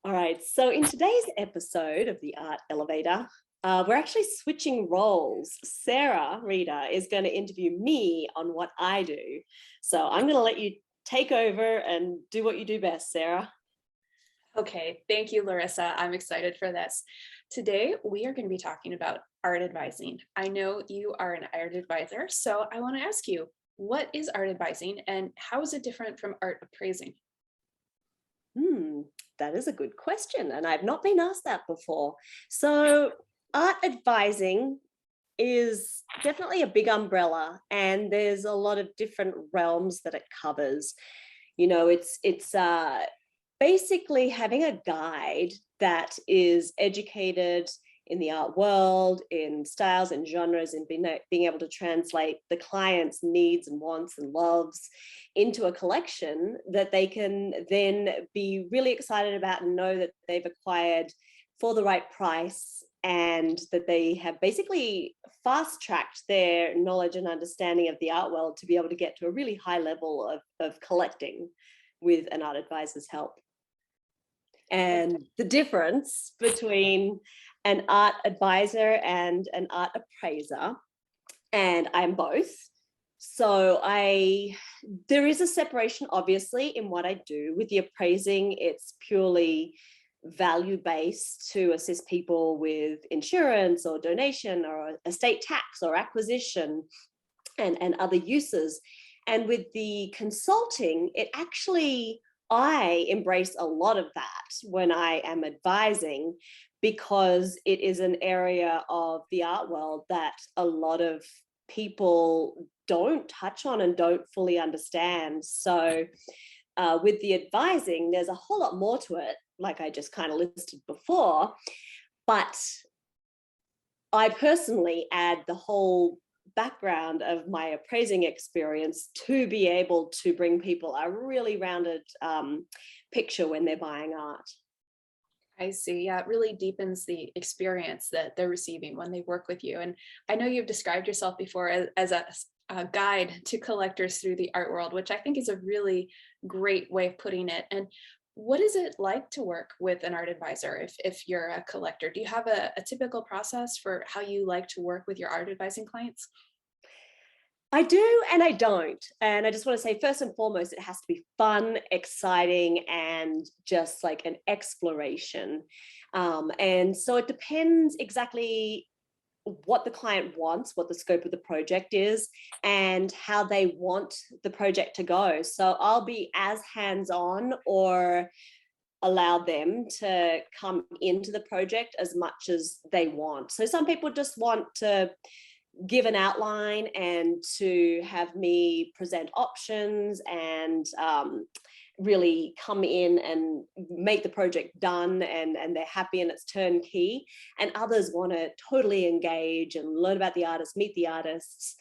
All right, so in today's episode of the Art Elevator, we're actually switching roles. Sarah Reader is going to interview me on what I do. So I'm going to let you take over and do what you do best, Sarah. Okay, thank you, Larissa. I'm excited for this. Today, we are going to be talking about art advising. I know you are an art advisor, so I want to ask you, what is art advising and how is it different from art appraising? Hmm, that is a good question, and I've not been asked that before. So art advising is definitely a big umbrella, and there's a lot of different realms that it covers. It's basically having a guide that is educated in the art world, in styles and genres, and being able to translate the client's needs and wants and loves into a collection that they can then be really excited about and know that they've acquired for the right price, and that they have basically fast tracked their knowledge and understanding of the art world to be able to get to a really high level of collecting with an art advisor's help. And the difference between an art advisor and an art appraiser, and I'm both. So there is a separation, obviously, in what I do. With the appraising, it's purely value based to assist people with insurance or donation or estate tax or acquisition and other uses. And with the consulting, I embrace a lot of that when I am advising, because it is an area of the art world that a lot of people don't touch on and don't fully understand. So with the advising, there's a whole lot more to it, like I just kind of listed before. But I personally add the whole background of my appraising experience to be able to bring people a really rounded picture when they're buying art. I see. Yeah, it really deepens the experience that they're receiving when they work with you. And I know you've described yourself before as a guide to collectors through the art world, which I think is a really great way of putting it. And what is it like to work with an art advisor if you're a collector? Do you have a typical process for how you like to work with your art advising clients? I do and I don't. And I just want to say, first and foremost, it has to be fun, exciting, and just like an exploration. And so it depends exactly what the client wants, what the scope of the project is, and how they want the project to go. So I'll be as hands-on or allow them to come into the project as much as they want. So some people just want to give an outline and to have me present options and really come in and make the project done, and they're happy and it's turnkey. And others want to totally engage and learn about the artists, meet the artists,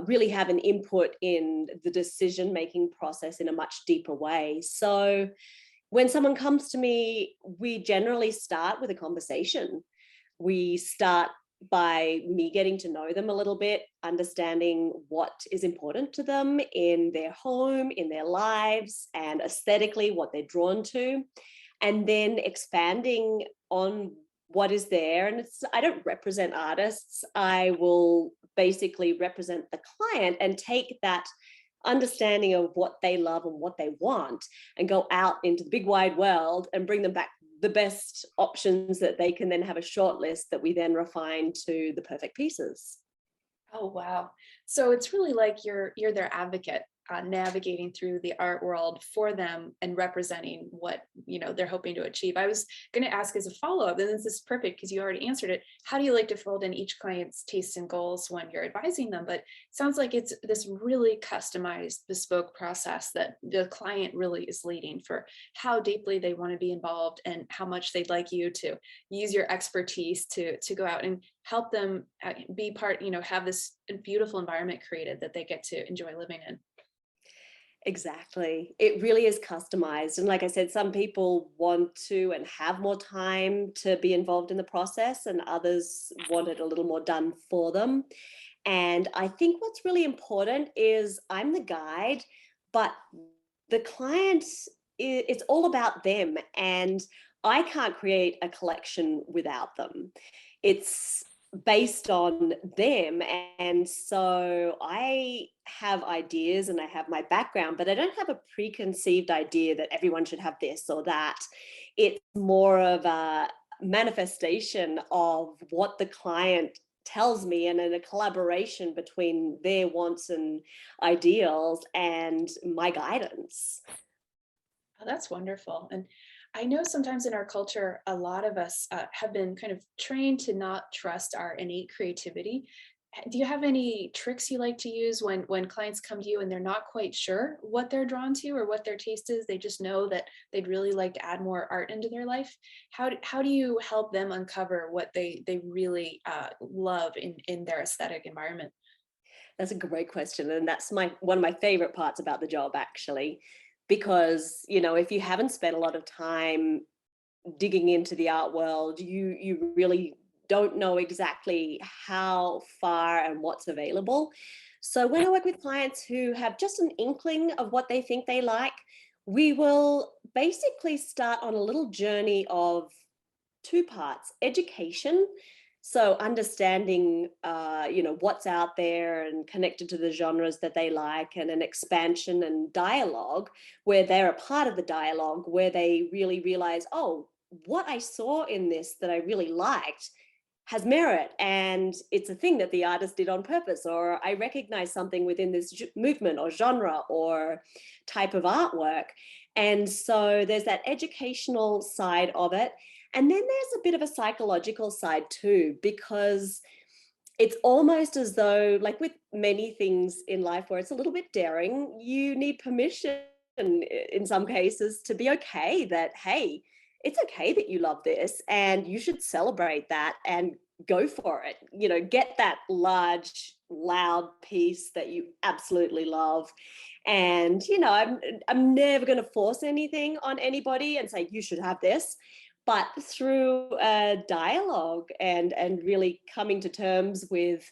really have an input in the decision making process in a much deeper way. So when someone comes to me, we generally start with a conversation. We start by me getting to know them a little bit, understanding what is important to them in their home, in their lives, and aesthetically what they're drawn to, and then expanding on what is there. And I don't represent artists. I will basically represent the client and take that understanding of what they love and what they want and go out into the big wide world and bring them back the best options that they can then have a short list that we then refine to the perfect pieces. Oh, wow. So it's really like you're their advocate, navigating through the art world for them and representing what they're hoping to achieve. I was going to ask as a follow-up, and this is perfect because you already answered it. How do you like to fold in each client's tastes and goals when you're advising them? But it sounds like it's this really customized, bespoke process that the client really is leading for how deeply they want to be involved and how much they'd like you to use your expertise to go out and help them be part, have this beautiful environment created that they get to enjoy living in. Exactly. It really is customized. And like I said, some people want to and have more time to be involved in the process, and others want it a little more done for them. And I think what's really important is I'm the guide, but the client, it's all about them. And I can't create a collection without them. It's based on them. And so I have ideas and I have my background, but I don't have a preconceived idea that everyone should have this or that. It's more of a manifestation of what the client tells me, and in a collaboration between their wants and ideals and my guidance. Oh, that's wonderful. And I know sometimes in our culture, a lot of us have been kind of trained to not trust our innate creativity. Do you have any tricks you like to use when clients come to you and they're not quite sure what they're drawn to or what their taste is? They just know that they'd really like to add more art into their life. How do you help them uncover what they really love in their aesthetic environment? That's a great question. And that's my one of my favorite parts about the job, actually, because, if you haven't spent a lot of time digging into the art world, you really don't know exactly how far and what's available. So when I work with clients who have just an inkling of what they think they like, we will basically start on a little journey of two parts: education, so understanding what's out there and connected to the genres that they like, and an expansion and dialogue where they're a part of the dialogue, where they really realize, oh, what I saw in this that I really liked has merit, and it's a thing that the artist did on purpose, or I recognize something within this movement or genre or type of artwork. And so there's that educational side of it, and then there's a bit of a psychological side too, because it's almost as though, like with many things in life where it's a little bit daring, you need permission in some cases to be okay that, hey, it's okay that you love this and you should celebrate that and go for it. Get that large, loud piece that you absolutely love. And, I'm never going to force anything on anybody and say, you should have this. But through a dialogue and really coming to terms with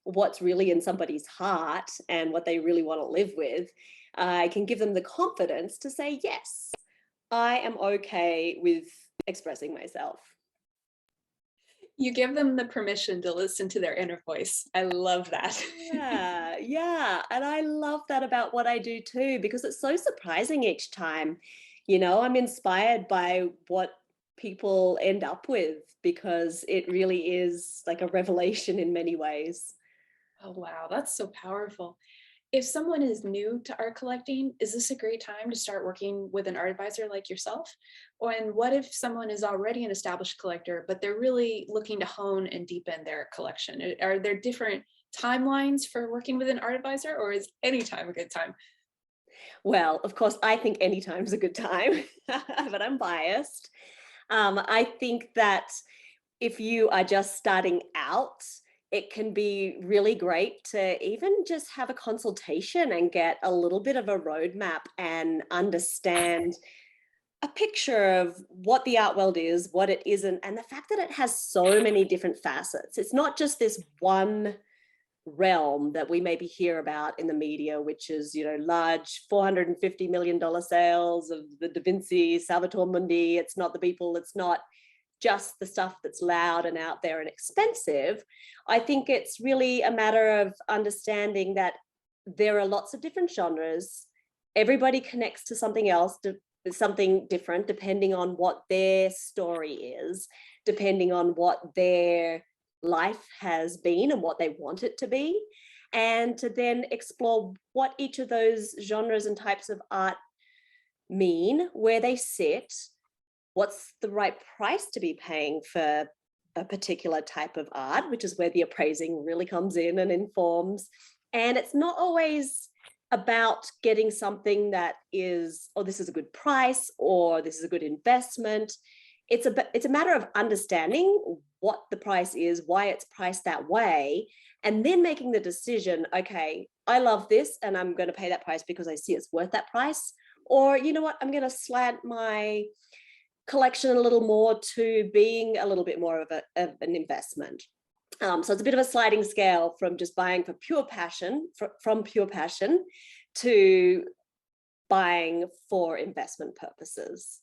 what's really in somebody's heart and what they really want to live with, I can give them the confidence to say, yes, I am okay with expressing myself. You give them the permission to listen to their inner voice. I love that. Yeah, yeah. And I love that about what I do too, because it's so surprising each time. I'm inspired by what people end up with, because it really is like a revelation in many ways. Oh, wow, that's so powerful. If someone is new to art collecting, is this a great time to start working with an art advisor like yourself? And what if someone is already an established collector, but they're really looking to hone and deepen their collection? Are there different timelines for working with an art advisor, or is any time a good time? Well, of course, I think anytime's a good time, but I'm biased. I think that if you are just starting out, it can be really great to even just have a consultation and get a little bit of a roadmap and understand a picture of what the art world is, what it isn't, and the fact that it has so many different facets. It's not just this one realm that we maybe hear about in the media, which is, large $450 million sales of the Da Vinci, Salvator Mundi. It's not the people, it's not just the stuff that's loud and out there and expensive. I think it's really a matter of understanding that there are lots of different genres. Everybody connects to something else, something different, depending on what their story is, depending on what their life has been and what they want it to be. And to then explore what each of those genres and types of art mean, where they sit, what's the right price to be paying for a particular type of art, which is where the appraising really comes in and informs. And it's not always about getting something that is, oh, this is a good price or this is a good investment. It's a matter of understanding what the price is, why it's priced that way, and then making the decision, okay, I love this and I'm going to pay that price because I see it's worth that price. Or, you know what, I'm going to slant my collection a little more to being a little bit more of an investment. So it's a bit of a sliding scale from just buying for pure passion, from pure passion, to buying for investment purposes.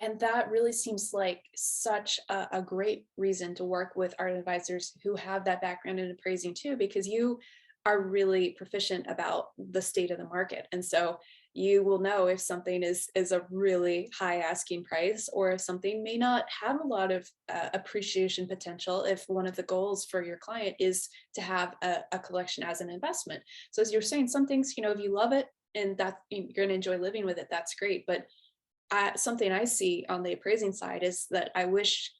And that really seems like such a great reason to work with art advisors who have that background in appraising too, because you are really proficient about the state of the market. And so you will know if something is a really high asking price, or if something may not have a lot of appreciation potential, if one of the goals for your client is to have a collection as an investment. So as you're saying, some things, if you love it and that you're going to enjoy living with it, that's great. But something I see on the appraising side is that I wish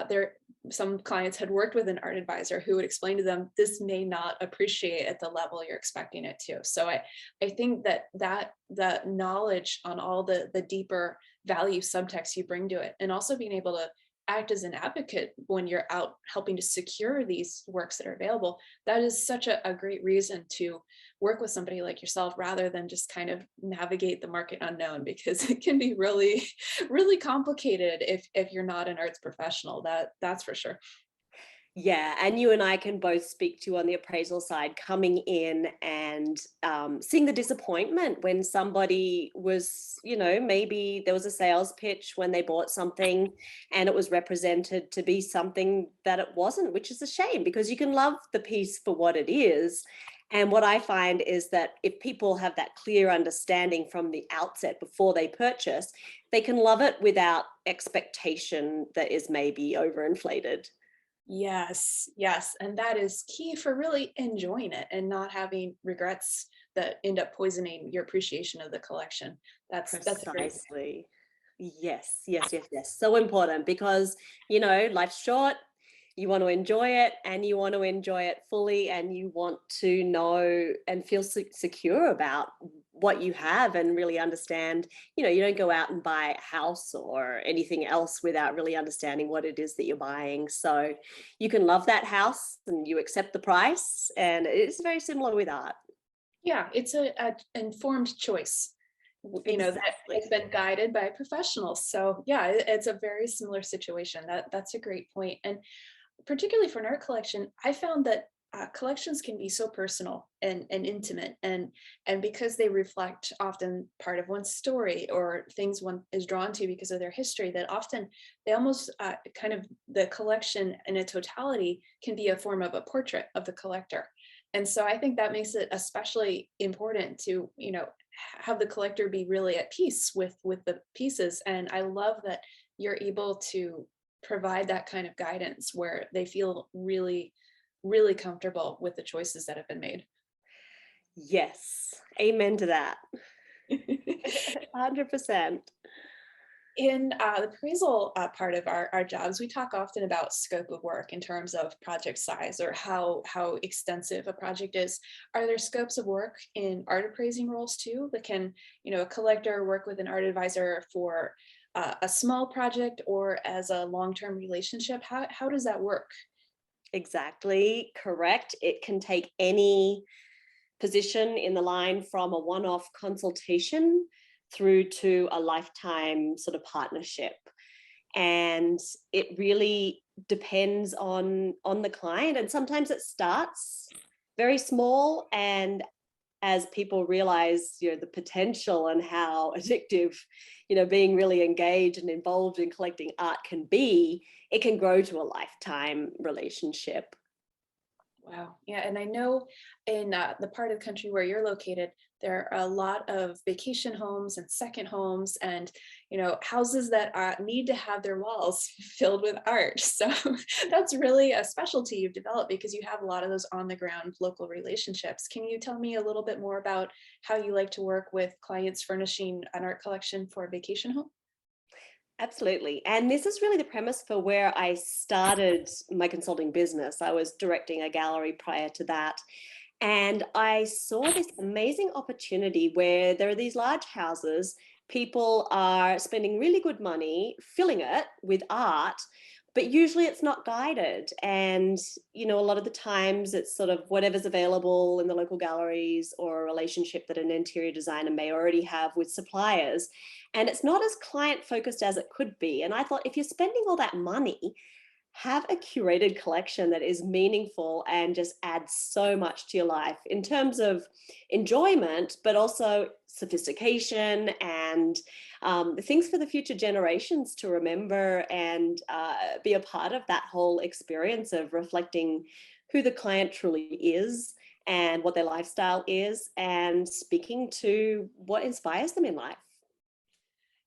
there some clients had worked with an art advisor who would explain to them this may not appreciate at the level you're expecting it to. So I think that the knowledge on all the deeper value subtext you bring to it, and also being able to act as an advocate when you're out helping to secure these works that are available, that is such a great reason to work with somebody like yourself rather than just kind of navigate the market unknown, because it can be really really complicated if you're not an arts professional. That's for sure. Yeah, and you and I can both speak to on the appraisal side, coming in and seeing the disappointment when somebody was, maybe there was a sales pitch when they bought something and it was represented to be something that it wasn't, which is a shame because you can love the piece for what it is. And what I find is that if people have that clear understanding from the outset before they purchase, they can love it without expectation that is maybe overinflated. Yes, yes. And that is key for really enjoying it and not having regrets that end up poisoning your appreciation of the collection. That's a great. Precisely. Yes, yes, yes, yes. So important because, life's short. You want to enjoy it and you want to enjoy it fully and you want to know and feel secure about what you have and really understand, you don't go out and buy a house or anything else without really understanding what it is that you're buying. So you can love that house and you accept the price. And it's very similar with art. Yeah, it's a informed choice, that has Exactly. been guided by professionals. So yeah, it's a very similar situation. That's a great point. And particularly for an art collection, I found that collections can be so personal and intimate, and because they reflect often part of one's story or things one is drawn to because of their history, that often they almost kind of the collection in a totality can be a form of a portrait of the collector. And so I think that makes it especially important to have the collector be really at peace with the pieces. And I love that you're able to provide that kind of guidance where they feel really, really comfortable with the choices that have been made. Yes. Amen to that. 100%. In the appraisal part of our jobs, we talk often about scope of work in terms of project size or how extensive a project is. Are there scopes of work in art appraising roles too? That can, a collector work with an art advisor for a small project or as a long-term relationship? How does that work? Exactly correct. It can take any position in the line from a one-off consultation through to a lifetime sort of partnership. And it really depends on the client. And sometimes it starts very small, and as people realize, the potential and how addictive, being really engaged and involved in collecting art can be, it can grow to a lifetime relationship. Wow. Yeah. And I know in the part of the country where you're located, there are a lot of vacation homes and second homes and, houses that need to have their walls filled with art. So that's really a specialty you've developed because you have a lot of those on the ground local relationships. Can you tell me a little bit more about how you like to work with clients furnishing an art collection for a vacation home? Absolutely. And this is really the premise for where I started my consulting business. I was directing a gallery prior to that. And I saw this amazing opportunity where there are these large houses, people are spending really good money filling it with art, but usually it's not guided. And, a lot of the times it's sort of whatever's available in the local galleries or a relationship that an interior designer may already have with suppliers. And it's not as client focused as it could be. And I thought, if you're spending all that money, have a curated collection that is meaningful and just adds so much to your life in terms of enjoyment, but also sophistication and things for the future generations to remember and be a part of that whole experience of reflecting who the client truly is and what their lifestyle is, and speaking to what inspires them in life.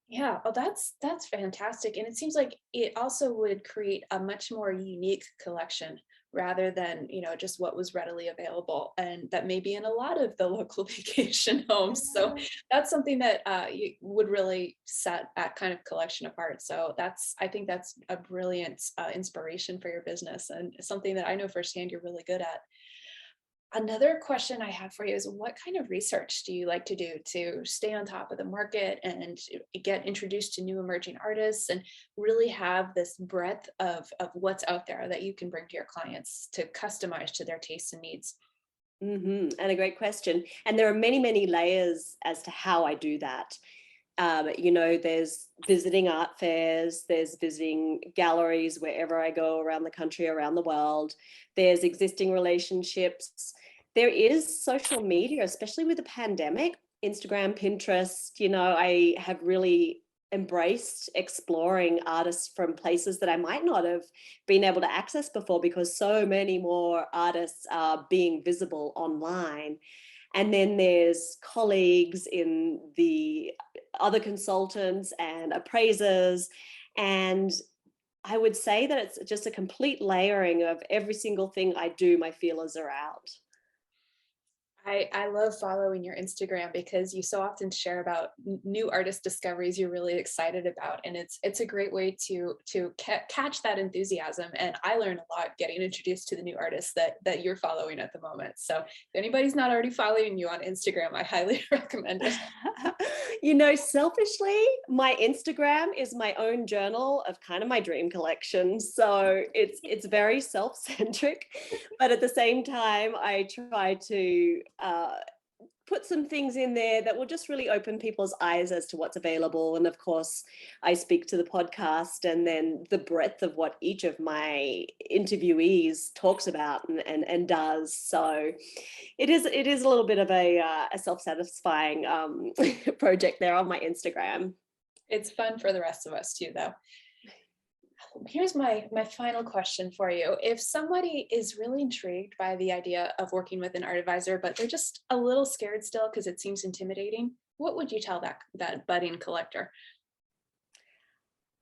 Yeah, oh, that's fantastic. And it seems like it also would create a much more unique collection rather than, just what was readily available. And that may be in a lot of the local vacation homes. So that's something that you would really set that kind of collection apart. So I think that's a brilliant inspiration for your business and something that I know firsthand you're really good at. Another question I have for you is what kind of research do you like to do to stay on top of the market and get introduced to new emerging artists and really have this breadth of what's out there that you can bring to your clients to customize to their tastes and needs? And a great question. And there are many, many layers as to how I do that. There's visiting art fairs, there's visiting galleries wherever I go around the country, around the world. There's existing relationships. There is social media, especially with the pandemic, Instagram, Pinterest. I have really embraced exploring artists from places that I might not have been able to access before, because so many more artists are being visible online. And then there's colleagues in the other consultants and appraisers. And I would say that it's just a complete layering of every single thing I do, my feelers are out. I love following your Instagram because you so often share about new artist discoveries you're really excited about, and it's a great way to catch that enthusiasm. And I learn a lot getting introduced to the new artists that you're following at the moment. So if anybody's not already following you on Instagram, I highly recommend it. Selfishly, my Instagram is my own journal of kind of my dream collection. So it's very self-centric, but at the same time, I try to put some things in there that will just really open people's eyes as to what's available. And of course, I speak to the podcast and then the breadth of what each of my interviewees talks about and does. So it is a little bit of a self-satisfying project there on my Instagram. It's fun for the rest of us too, though. Here's my final question for you. If somebody is really intrigued by the idea of working with an art advisor, but they're just a little scared still because it seems intimidating, what would you tell that budding collector?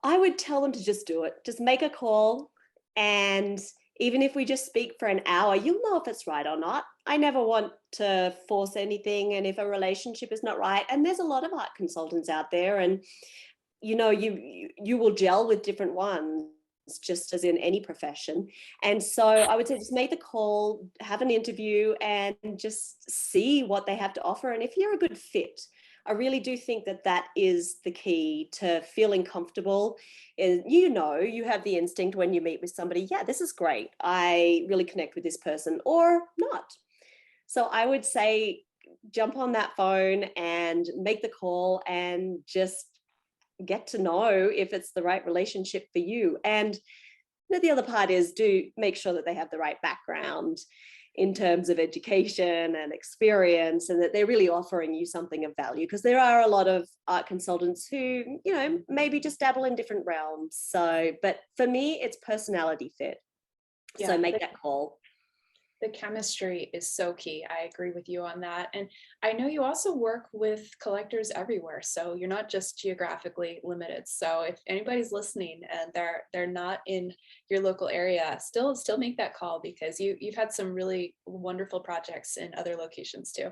I would tell them to just do it. Just make a call. And even if we just speak for an hour, you'll know if it's right or not. I never want to force anything. And if a relationship is not right, and there's a lot of art consultants out there, and you will gel with different ones, just as in any profession. And so I would say just make the call, have an interview, and just see what they have to offer. And if you're a good fit, I really do think that that is the key to feeling comfortable. And you have the instinct when you meet with somebody, yeah, this is great, I really connect with this person, or not. So I would say jump on that phone and make the call and just get to know if it's the right relationship for you. And the other part is, do make sure that they have the right background in terms of education and experience, and that they're really offering you something of value, because there are a lot of art consultants who maybe just dabble in different realms. So but for me, it's personality fit. Yeah, So make that call. the chemistry is so key. I agree with you on that. And I know you also work with collectors everywhere, so you're not just geographically limited. So if anybody's listening and they're not in your local area, still make that call, because you've had some really wonderful projects in other locations too.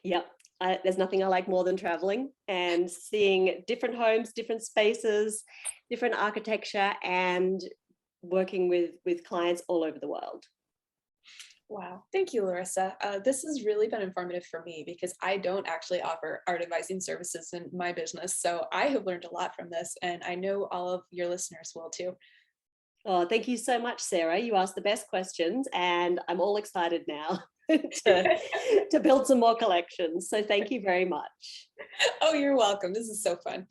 Yep. There's nothing I like more than traveling and seeing different homes, different spaces, different architecture, and working with clients all over the world. Wow. Thank you, Larissa. This has really been informative for me because I don't actually offer art advising services in my business. So I have learned a lot from this, and I know all of your listeners will too. Oh, thank you so much, Sarah. You asked the best questions, and I'm all excited now to build some more collections. So thank you very much. Oh, you're welcome. This is so fun.